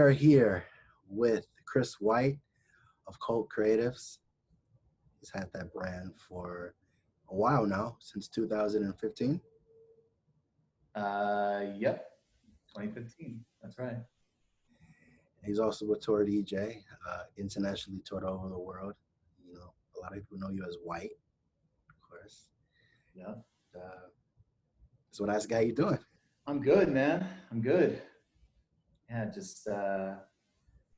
are here with Chris Whiiite of Cult Creatives. He's had that brand for a while now, since 2015. Yep, 2015. That's right. He's also a tour DJ, internationally toured all over the world. You know, a lot of people know you as Whiiite, of course. Yeah. So nice guy, you doing? I'm good, man. I'm good. Yeah, just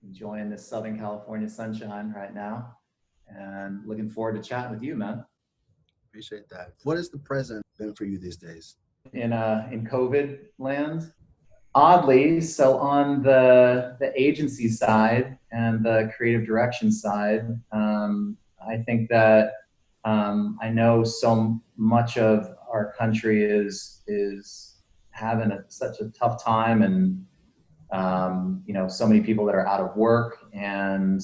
enjoying the Southern California sunshine right now, and looking forward to chatting with you, man. Appreciate that. What has the present been for you these days? In COVID land, oddly, so on the agency side and the creative direction side, I think that I know so much of our country is having such a tough time, and so many people that are out of work, and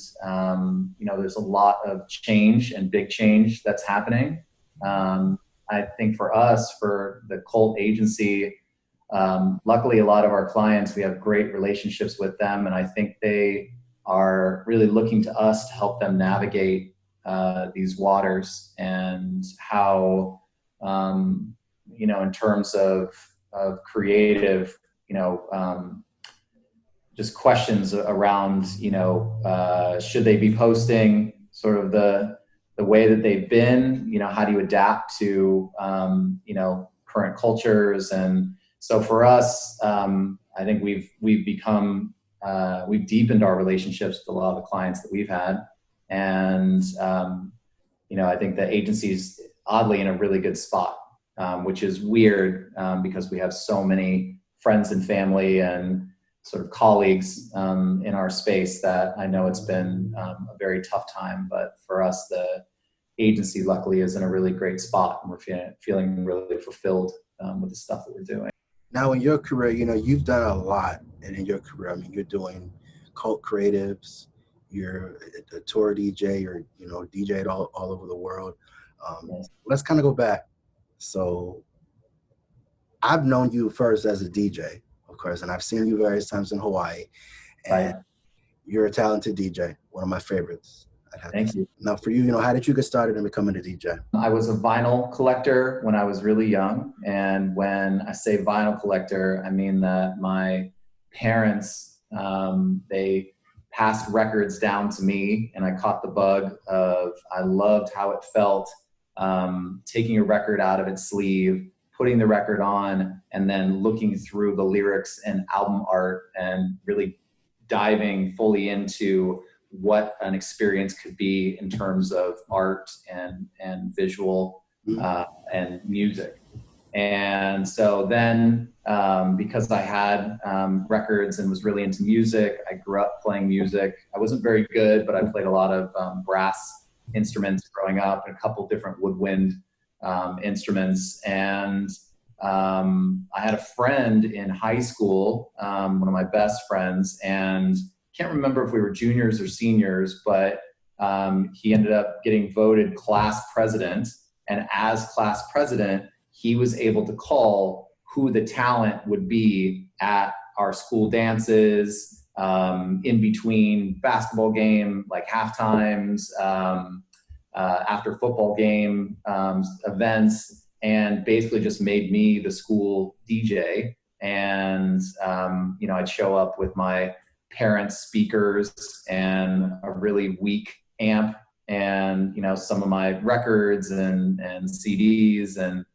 there's a lot of change and big change that's happening. I think for us, for the Cult agency, luckily a lot of our clients, we have great relationships with them, and I think they are really looking to us to help them navigate these waters, and how in terms of creative, just questions around, should they be posting sort of the way that they've been, how do you adapt to, current cultures. And so for us, I think we've become, we've deepened our relationships with a lot of the clients that we've had. And, I think the agency's oddly in a really good spot, which is weird, because we have so many friends and family and sort of colleagues in our space that I know it's been a very tough time. But for us, the agency luckily is in a really great spot, and we're feeling really fulfilled with the stuff that we're doing. Now in your career, you've done a lot. And in your career, I mean, you're doing Cult Creatives, you're a tour DJ, you're, DJed all over the world. Yes. Let's kind of go back. So I've known you first as a DJ, of course, and I've seen you various times in Hawaii, and Right. You're a talented DJ, one of my favorites. Thank you. Now for you, how did you get started in becoming a DJ? I was a vinyl collector when I was really young. And when I say vinyl collector, I mean that my parents, they passed records down to me, and I caught the bug of, I loved how it felt, taking a record out of its sleeve, putting the record on, and then looking through the lyrics and album art, and really diving fully into what an experience could be in terms of art and visual and music. And so then, because I had records and was really into music, I grew up playing music. I wasn't very good, but I played a lot of brass instruments growing up, and a couple different woodwind instruments. And I had a friend in high school, one of my best friends, and can't remember if we were juniors or seniors, but he ended up getting voted class president. And as class president, he was able to call who the talent would be at our school dances, in between basketball game, like half times, after football game events, and basically just made me the school DJ. And, I'd show up with my parents' speakers and a really weak amp, and, some of my records and CDs, and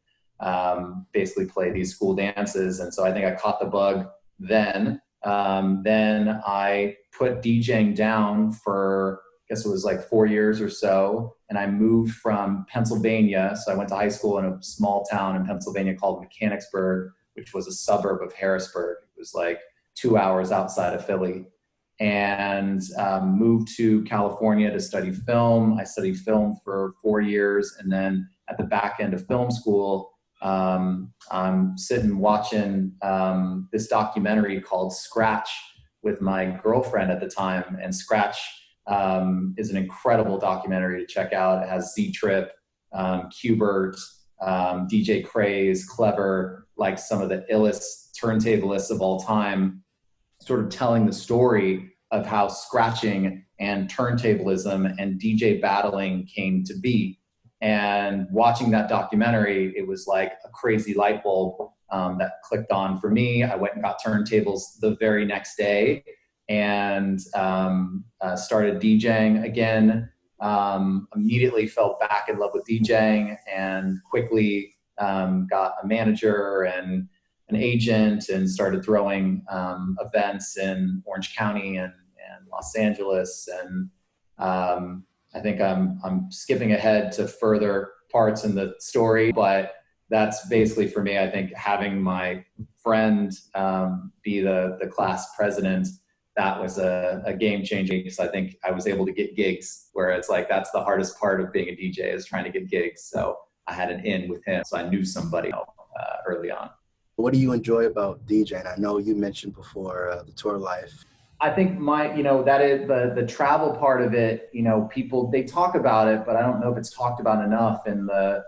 basically play these school dances. And so I think I caught the bug then. Then I put DJing down for, I guess it was like 4 years or so. And I moved from Pennsylvania. So I went to high school in a small town in Pennsylvania called Mechanicsburg, which was a suburb of Harrisburg. It was like 2 hours outside of Philly. And moved to California to study film. I studied film for 4 years. And then at the back end of film school, I'm sitting watching this documentary called Scratch with my girlfriend at the time. And Scratch is an incredible documentary to check out. It has Z-Trip, Qbert, DJ Craze, Clever, like some of the illest turntablists of all time. sort of telling the story of how scratching and turntablism and DJ battling came to be. And watching that documentary, it was like a crazy light bulb that clicked on for me. I went and got turntables the very next day and started DJing again. Immediately fell back in love with DJing and quickly got a manager and an agent and started throwing events in Orange County and Los Angeles. And I think I'm skipping ahead to further parts in the story, but that's basically for me. I think having my friend be the class president, that was a game changer, because I think I was able to get gigs, where it's like that's the hardest part of being a DJ, is trying to get gigs. So I had an in with him, so I knew somebody early on. What do you enjoy about DJing? I know you mentioned before the tour life. I think that is the travel part of it. People, they talk about it, but I don't know if it's talked about enough in the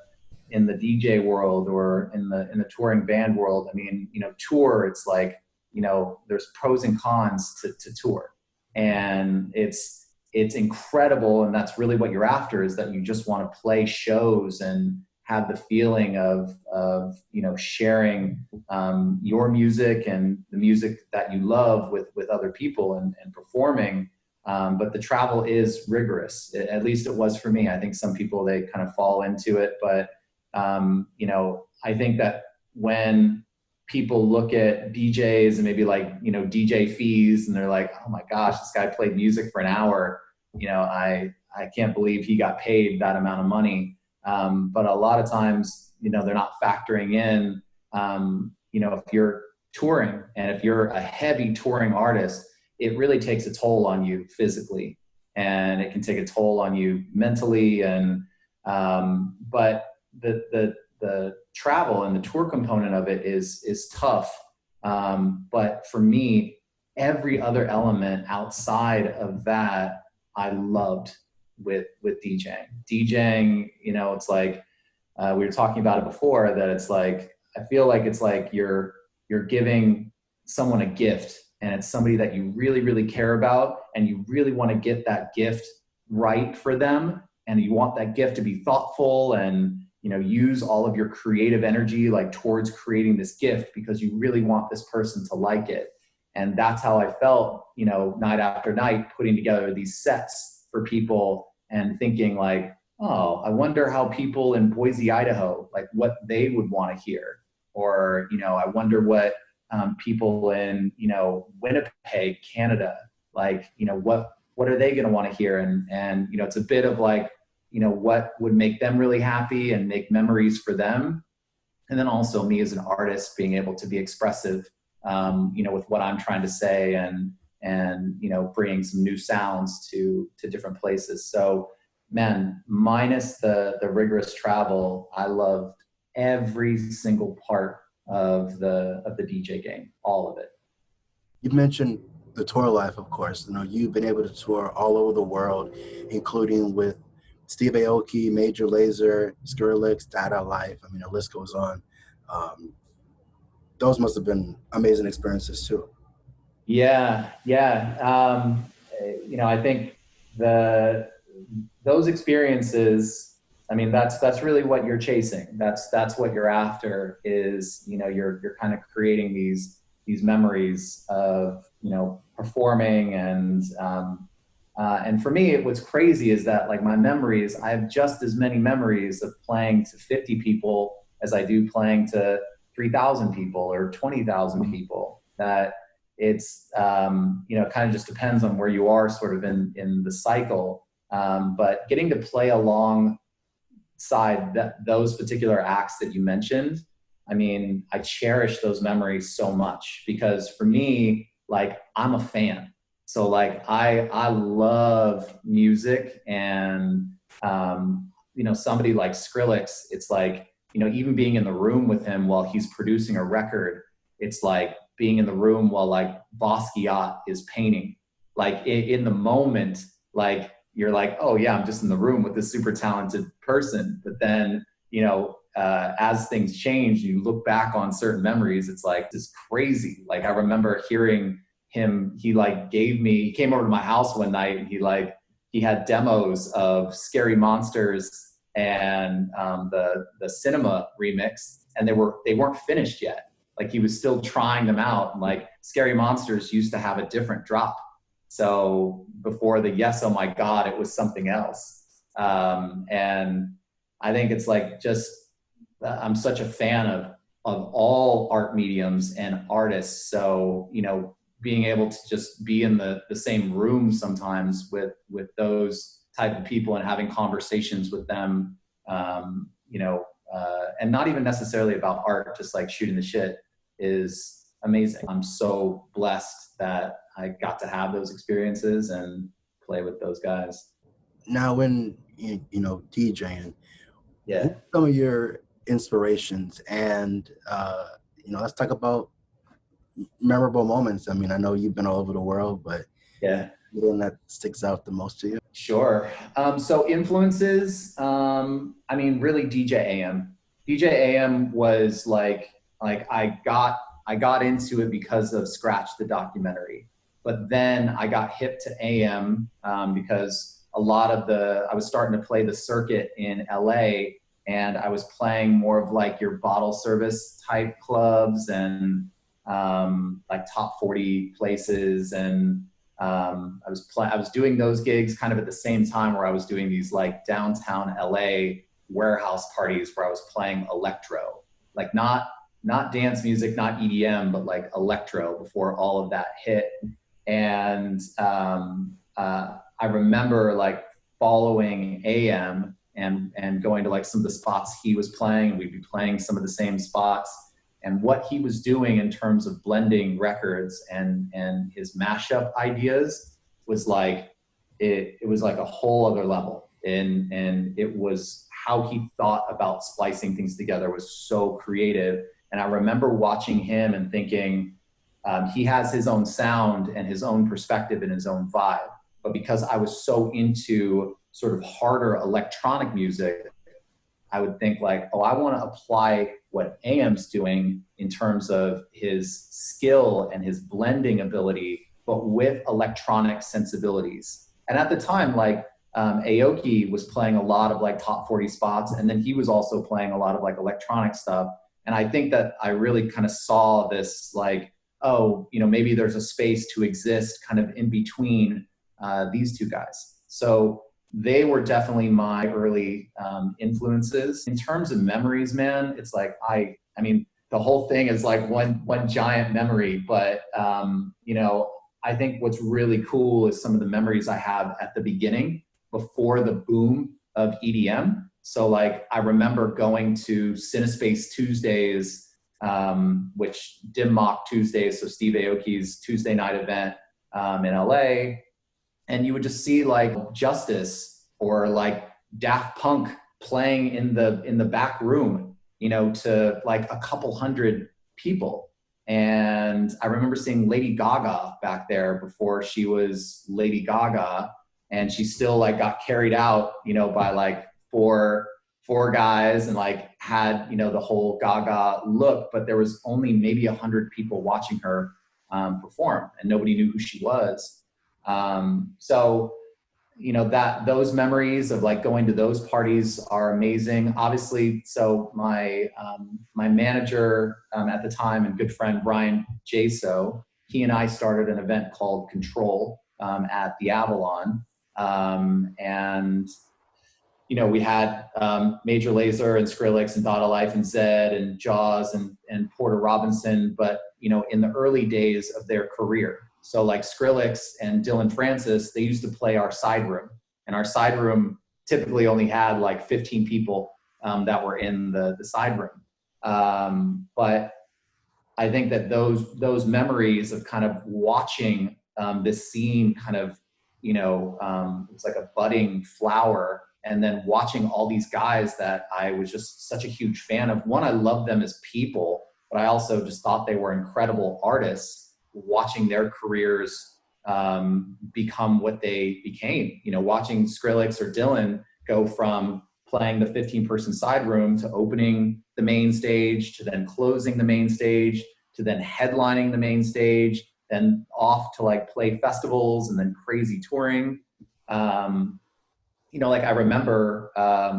DJ world or in the touring band world. I mean, tour, it's like, there's pros and cons to tour, and it's incredible. And that's really what you're after, is that you just want to play shows and have the feeling of sharing your music and the music that you love with other people and performing. But the travel is rigorous. At least it was for me. I think some people, they kind of fall into it, but I think that when people look at DJs and maybe like, DJ fees, and they're like, oh my gosh, this guy played music for an hour. I can't believe he got paid that amount of money. But a lot of times, they're not factoring in, if you're touring and if you're a heavy touring artist, it really takes a toll on you physically, and it can take a toll on you mentally. And, but the travel and the tour component of it is tough. But for me, every other element outside of that, I loved with DJing. It's like, we were talking about it before, that it's like, I feel like it's like you're giving someone a gift, and it's somebody that you really, really care about, and you really want to get that gift right for them. And you want that gift to be thoughtful and, use all of your creative energy like towards creating this gift, because you really want this person to like it. And that's how I felt, night after night, putting together these sets for people and thinking like, oh, I wonder how people in Boise, Idaho, like what they would want to hear. Or, I wonder what people in, Winnipeg, Canada, like, what are they going to want to hear? And, it's a bit of like, what would make them really happy and make memories for them. And then also me as an artist being able to be expressive, with what I'm trying to say, and bringing some new sounds to different places. So, man, minus the rigorous travel, I loved every single part of the DJ game, all of it. You mentioned the tour life, of course. You've been able to tour all over the world, including with Steve Aoki, Major Lazer, Skrillez, Dada Life. I mean, the list goes on. Those must have been amazing experiences too. Yeah. I think those experiences, I mean, that's really what you're chasing. That's what you're after, is, you're kind of creating these memories of, performing. And for me, what's crazy is that, like, my memories, I have just as many memories of playing to 50 people as I do playing to 3,000 people or 20,000 people. That it's, kind of just depends on where you are sort of in the cycle. But getting to play alongside those particular acts that you mentioned, I mean, I cherish those memories so much, because for me, like, I'm a fan. So like, I love music, and, somebody like Skrillez, it's like, even being in the room with him while he's producing a record, it's like being in the room while like Basquiat is painting. Like in the moment, like, you're like, oh yeah, I'm just in the room with this super talented person. But then, as things change, you look back on certain memories, it's like, this crazy. Like, I remember hearing he like he came over to my house one night, and he had demos of Scary Monsters and the Cinema remix, and they weren't finished yet. Like, he was still trying them out. And like, Scary Monsters used to have a different drop. So before the Yes, Oh My God, it was something else. And I think it's like, I'm such a fan of all art mediums and artists. So, you know, being able to just be in the same room sometimes with those type of people and having conversations with them, you know, and not even necessarily about art, just like shooting the shit, is amazing. I'm so blessed that I got to have those experiences and play with those guys. Now, when you know, DJing, Yeah. who are some of your inspirations? And you know, let's talk about memorable moments. I mean, I know you've been all over the world, but Yeah. the one that sticks out the most to you? Sure. So influences, I mean, really DJ AM. DJ AM was like I got into it because of Scratch, the documentary. But then I got hip to AM because I was starting to play the circuit in LA, and I was playing more of like your bottle service type clubs and like top 40 places. And I was doing those gigs kind of at the same time where I was doing these like downtown LA warehouse parties where I was playing electro, like not dance music, not EDM, but like electro before all of that hit. And I remember like following AM and going to like some of the spots he was playing. We'd be playing some of the same spots. And what he was doing in terms of blending records and his mashup ideas was like, it was like a whole other level. And it was how he thought about splicing things together was so creative. And I remember watching him and thinking, he has his own sound and his own perspective and his own vibe. But because I was so into sort of harder electronic music, I would think like, oh, I want to apply what AM's doing in terms of his skill and his blending ability, but with electronic sensibilities. And at the time, like Aoki was playing a lot of like top 40 spots, and then he was also playing a lot of like electronic stuff. And I think that I really kind of saw this like, oh, you know, maybe there's a space to exist kind of in between these two guys. So they were definitely my early influences. In terms of memories, man, it's like, I mean, the whole thing is like one giant memory, but you know, I think what's really cool is some of the memories I have at the beginning before the boom of EDM. So like, I remember going to Cinespace Tuesdays, which Dim Mak Tuesdays, so Steve Aoki's Tuesday night event in LA. And you would just see like Justice or like Daft Punk playing in the back room, you know, to like a couple hundred people. And I remember seeing Lady Gaga back there before she was Lady Gaga, and she still like got carried out, you know, by like four guys and like had, you know, the whole Gaga look, but there was only maybe 100 people watching her perform, and nobody knew who she was. So, you know, those memories of like going to those parties are amazing. Obviously, so my manager at the time and good friend Brian Jaso, he and I started an event called Control at the Avalon, and you know, we had Major Lazer and Skrillez and Dada Life and Zed and Jaws and Porter Robinson, but you know, in the early days of their career. So like Skrillez and Dylan Francis, they used to play our side room, and our side room typically only had like 15 people that were in the side room. But I think that those memories of kind of watching this scene kind of, you know, it's like a budding flower, and then watching all these guys that I was just such a huge fan of. One, I loved them as people, but I also just thought they were incredible artists. Watching their careers become what they became, you know, watching Skrillez or Dylan go from playing the 15-person side room to opening the main stage, to then closing the main stage, to then headlining the main stage, then off to like play festivals and then crazy touring. Like I remember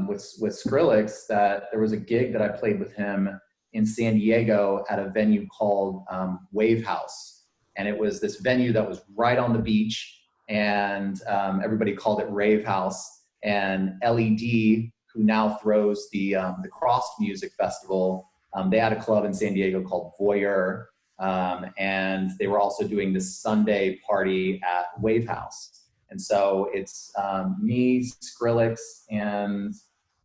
with Skrillez that there was a gig that I played with him in San Diego at a venue called Wave House. And it was this venue that was right on the beach, and everybody called it Rave House. And LED, who now throws the Crossed Music Festival, they had a club in San Diego called Voyeur, and they were also doing this Sunday party at Wave House. And so it's me, Skrillez, and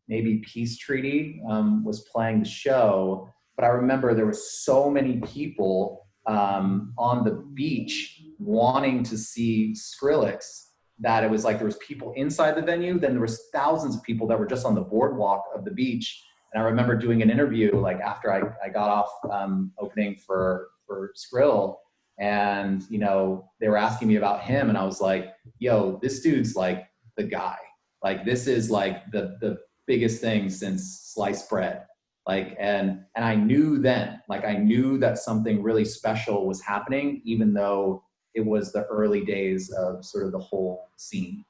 maybe Peace Treaty was playing the show. But I remember there were so many people on the beach wanting to see Skrillez that it was like there was people inside the venue, then there was thousands of people that were just on the boardwalk of the beach. And I remember doing an interview like after I got off opening for Skrill, and they were asking me about him, and I was like, yo, this dude's like the guy. Like this is like the biggest thing since sliced bread. Like, and I knew then, like I knew that something really special was happening, even though it was the early days of sort of the whole scene.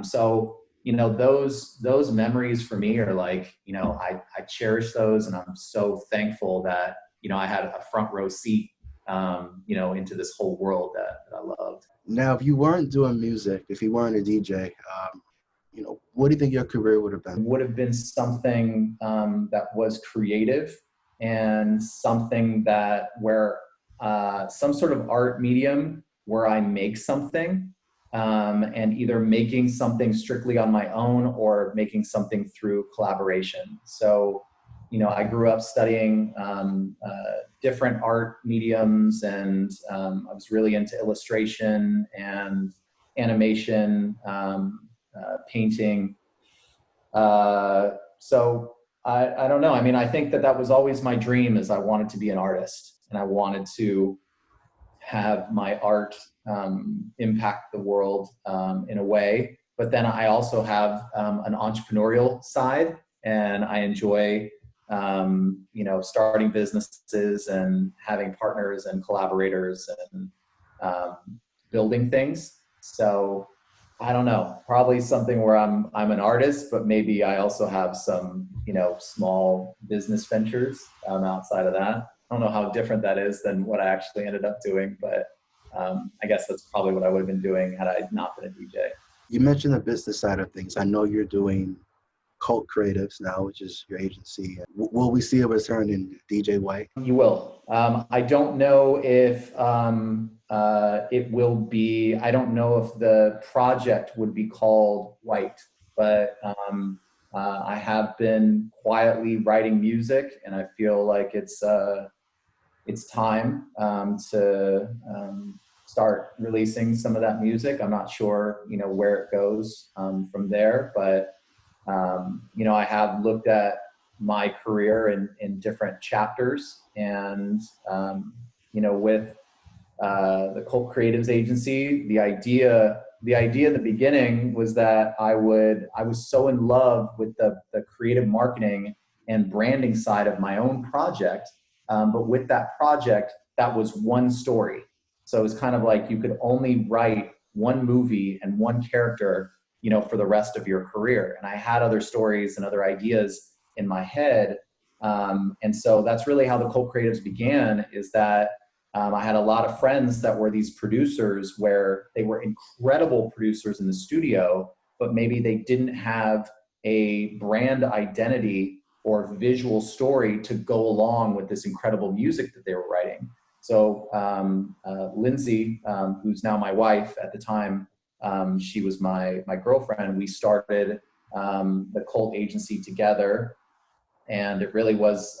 So those memories for me are like, I cherish those, and I'm so thankful that I had a front row seat into this whole world that I loved. Now, if you weren't doing music, if you weren't a DJ, what do you think your career would have been? Would have been something that was creative, and something that where some sort of art medium where I make something, and either making something strictly on my own or making something through collaboration. So, I grew up studying different art mediums, and I was really into illustration and animation, painting. So I don't know. I mean, I think that was always my dream, is I wanted to be an artist, and I wanted to have my art impact the world in a way. But then I also have an entrepreneurial side, and I enjoy starting businesses and having partners and collaborators and building things. So I don't know, probably something where I'm an artist, but maybe I also have some, small business ventures outside of that. I don't know how different that is than what I actually ended up doing, but I guess that's probably what I would have been doing had I not been a DJ. You mentioned the business side of things. I know you're doing Cult Creatives now, which is your agency. Will we see a return in DJ Whiiite? You will. I don't know if it will be, I don't know if the project would be called Whiiite, but I have been quietly writing music, and I feel like it's time to start releasing some of that music. I'm not sure, where it goes from there, but I have looked at my career in different chapters, and with the Cult Creatives agency, the idea in the beginning was that I was so in love with the creative marketing and branding side of my own project, but with that project, that was one story. So it was kind of like you could only write one movie and one character, for the rest of your career. And I had other stories and other ideas in my head. And so that's really how the Cult Creatives began, is that I had a lot of friends that were these producers, where they were incredible producers in the studio, but maybe they didn't have a brand identity or visual story to go along with this incredible music that they were writing. So Lindsay, who's now my wife, at the time, she was my girlfriend. We started the Cult agency together, and it really was,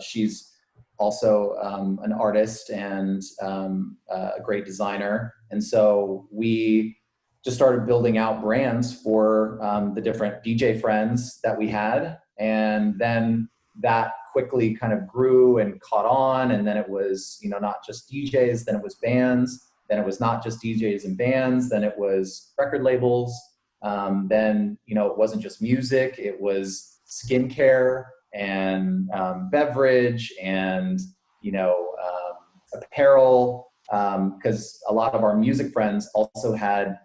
she's also an artist and a great designer. And so we just started building out brands for the different DJ friends that we had. And then that quickly kind of grew and caught on. And then it was, not just DJs, then it was bands. Then it was not just DJs and bands, then it was record labels. Then, it wasn't just music, it was skincare and beverage and, apparel. because a lot of our music friends also had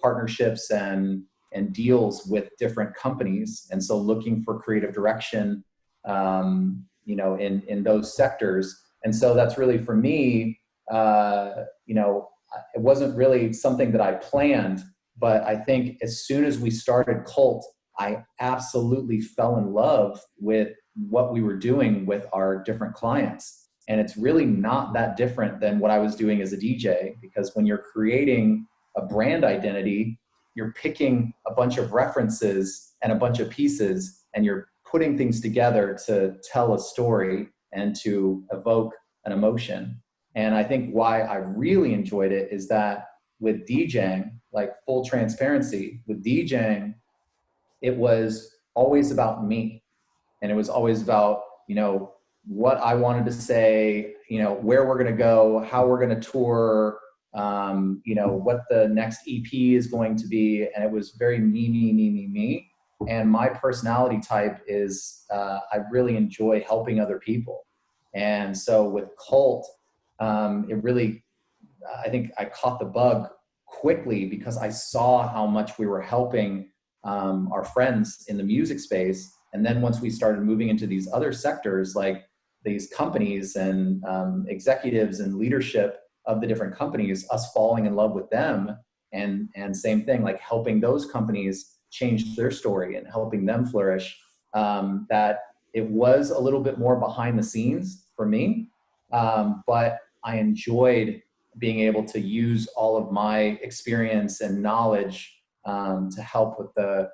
partnerships and deals with different companies. And so looking for creative direction, in those sectors. And so that's really for me, it wasn't really something that I planned, but I think as soon as we started Cult, I absolutely fell in love with what we were doing with our different clients. And it's really not that different than what I was doing as a DJ, because when you're creating a brand identity, you're picking a bunch of references and a bunch of pieces, and you're putting things together to tell a story and to evoke an emotion. And I think why I really enjoyed it is that with DJing, like full transparency, with DJing, it was always about me. And it was always about, what I wanted to say, where we're going to go, how we're going to tour, what the next EP is going to be. And it was very me. And my personality type is, I really enjoy helping other people. And so with Cult, I think I caught the bug quickly because I saw how much we were helping our friends in the music space. And then once we started moving into these other sectors, like these companies and executives and leadership of the different companies, us falling in love with them, and same thing, like helping those companies change their story and helping them flourish, that it was a little bit more behind the scenes for me. But I enjoyed being able to use all of my experience and knowledge to help with the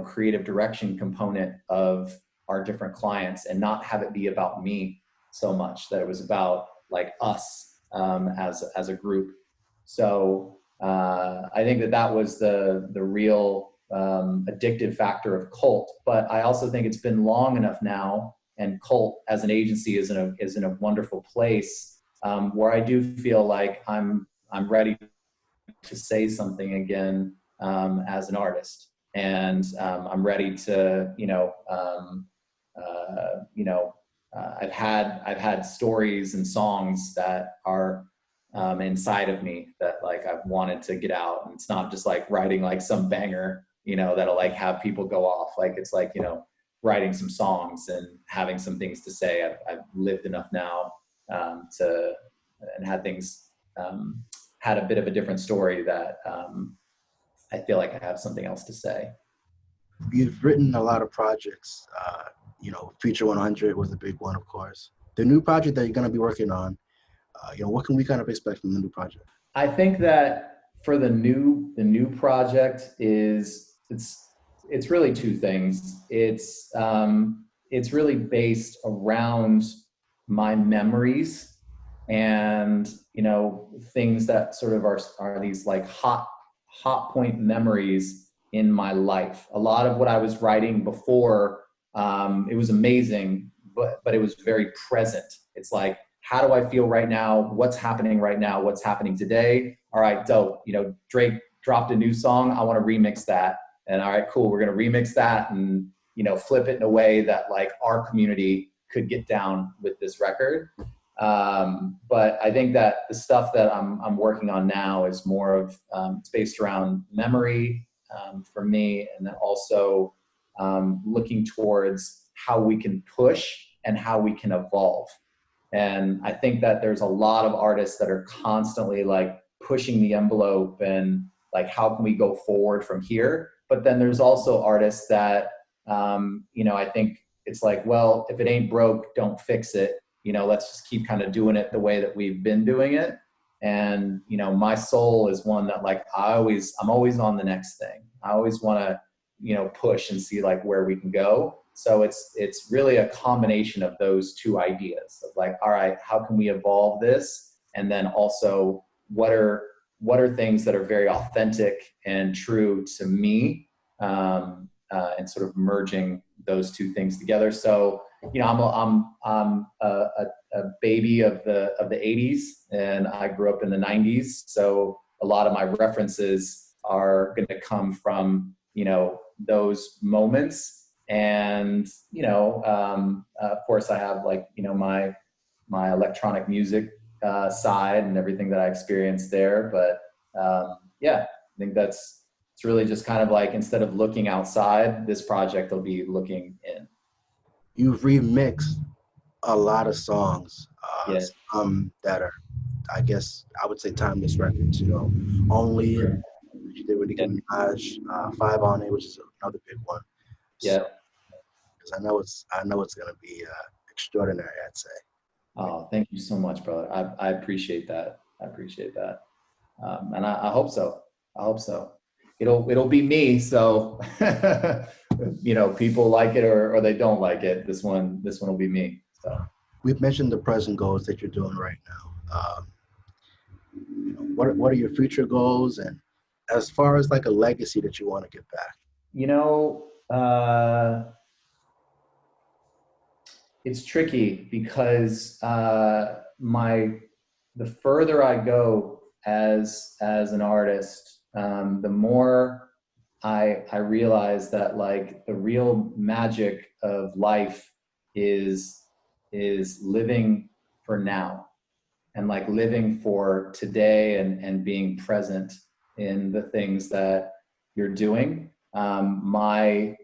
creative direction component of our different clients, and not have it be about me so much, that it was about like us as a group. So I think that was the real addictive factor of Cult. But I also think it's been long enough now, and Cult as an agency is in a wonderful place where I do feel like I'm ready to say something again as an artist, and I'm ready to I've had stories and songs that are inside of me that like I've wanted to get out, and it's not just like writing like some banger that'll like have people go off. Like it's like writing some songs and having some things to say. I've lived enough now and had things had a bit of a different story that I feel like I have something else to say. You've written a lot of projects. Feature 100 was a big one, of course. The new project that you're going to be working on, what can we kind of expect from the new project? I think that for the new project it's really two thare it's really based around my memories and things that sort of are these like hot point memories in my life. A lot of what I was writing before, it was amazing, but it was very present. It's like, how do I feel right now? What's happening right now? What's happening today? All right, dope. Drake dropped a new song. I want to remix that. And all right, cool. We're going to remix that and, flip it in a way that like our community could get down with this record. But I think that the stuff that I'm working on now is more of, it's based around memory for me. And then also looking towards how we can push and how we can evolve. And I think that there's a lot of artists that are constantly like pushing the envelope and like, how can we go forward from here? But then there's also artists that, I think it's like, well, if it ain't broke, don't fix it. Let's just keep kind of doing it the way that we've been doing it. And, my soul is one that like, I'm always on the next thing. I always want to, push and see like where we can go. So it's really a combination of those two ideas of like, all right, how can we evolve this? And then also what are things that are very authentic and true to me, and sort of merging those two things together. So, I'm a baby of the 80s, and I grew up in the 90s. So a lot of my references are going to come from, those moments. And, of course I have like, my electronic music side and everything that I experienced there. But yeah, I think it's really just kind of like, instead of looking outside, this project will be looking in. You've remixed a lot of songs, Yeah. that are, I guess, I would say timeless records. You know, Only, Sure. which you did with Nicki Yeah. Minaj, Five on It, which is another big one. So, Yeah. because I know it's gonna be extraordinary, I'd say. Oh, thank you so much, brother. I appreciate that. I appreciate that. And I hope so. I hope so. It'll be me. So, people like it or they don't like it. This one will be me. So, We've mentioned the present goals that you're doing right now. What are your future goals, and as far as like a legacy that you want to get back? you know, uh, it's tricky because the further I go as an artist, the more I realize that like the real magic of life is living for now, and like living for today, and being present in the things that you're doing. My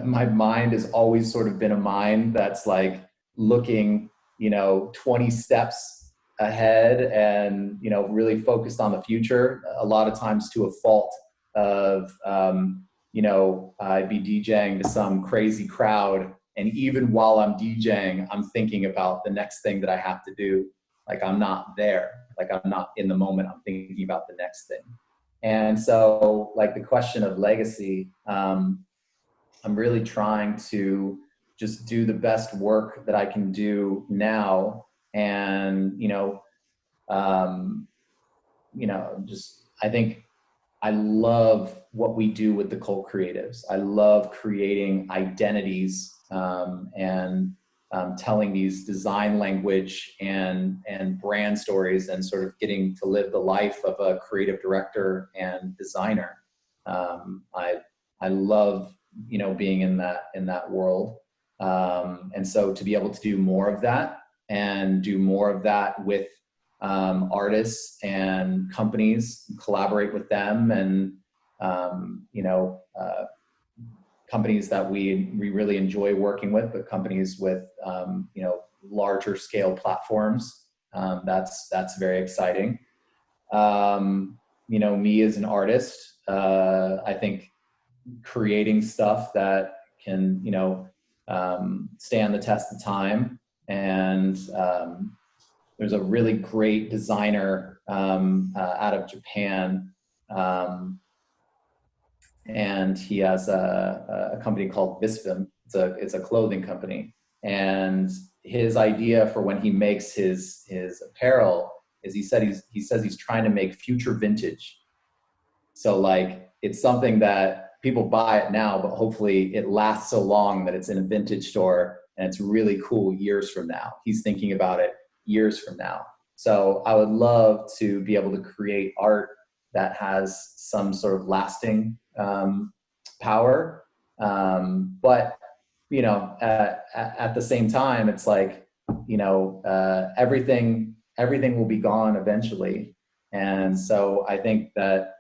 my mind has always sort of been a mind that's like looking, 20 steps ahead, and really focused on the future. A lot of times to a fault of, I'd be DJing to some crazy crowd, and even while I'm DJing, I'm thinking about the next thing that I have to do. Like I'm not there. Like I'm not in the moment. I'm thinking about the next thing. And so, like the question of legacy, I'm really trying to just do the best work that I can do now, and um, just I think I love what we do with the cult creatives. I love creating identities, and telling these design language and brand stories, and sort of getting to live the life of a creative director and designer. I love being in that world, and so to be able to do more of that, and do more of that with artists and companies, collaborate with them, and companies that we really enjoy working with, but companies with larger scale platforms. That's very exciting. Me as an artist, I think creating stuff that can stand the test of time. And there's a really great designer out of Japan, and he has a company called Visvim. It's a clothing company, and his idea for when he makes his apparel is he says he's trying to make future vintage. So like it's something that people buy it now, but hopefully it lasts so long that it's in a vintage store and it's really cool years from now. He's thinking about it years from now. So I would love to be able to create art that has some sort of lasting power. But at the same time, it's like everything will be gone eventually, and so I think that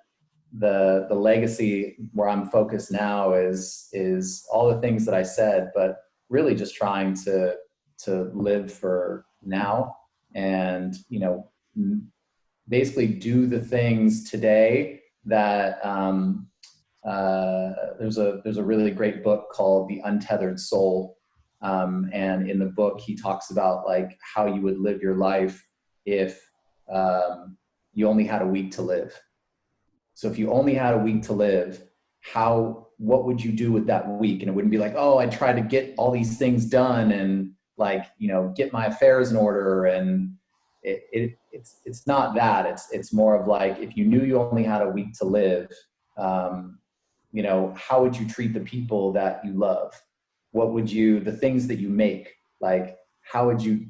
the legacy where I'm focused now is all the things that I said, but really just trying to live for now, and basically do the things today that there's a really great book called The Untethered Soul, and in the book he talks about like how you would live your life if you only had a week to live. So if you only had a week to live, what would you do with that week? And it wouldn't be like, oh, I tried to get all these things done and like, get my affairs in order. And it's not that. It's more of like, if you knew you only had a week to live, how would you treat the people that you love? The things that you make, like, how would you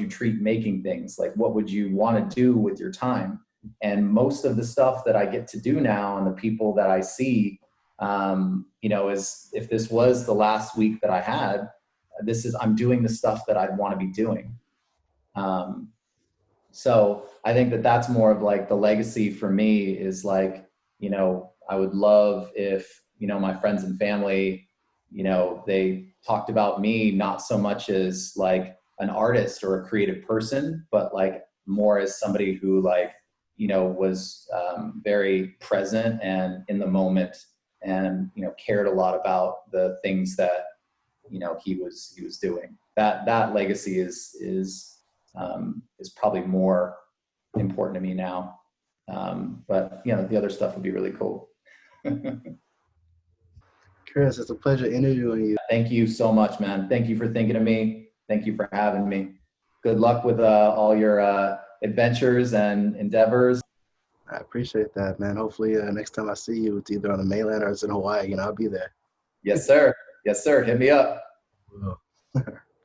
treat making things? Like, what would you want to do with your time? And most of the stuff that I get to do now and the people that I see, is if this was the last week that I had, I'm doing the stuff that I'd want to be doing. So I think that that's more of like the legacy for me is like, I would love if, my friends and family, they talked about me not so much as like an artist or a creative person, but like more as somebody who like, was very present and in the moment and, cared a lot about the things that, he was doing. That legacy is probably more important to me now. But the other stuff would be really cool. Chris, it's a pleasure interviewing you. Thank you so much, man. Thank you for thinking of me. Thank you for having me. Good luck with all your adventures and endeavors. I appreciate that, man. Hopefully, next time I see you, it's either on the mainland or it's in Hawaii. I'll be there. Yes, sir. Yes, sir. Hit me up. Well,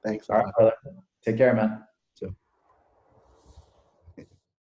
thanks a All right, lot. brother. Take care, man.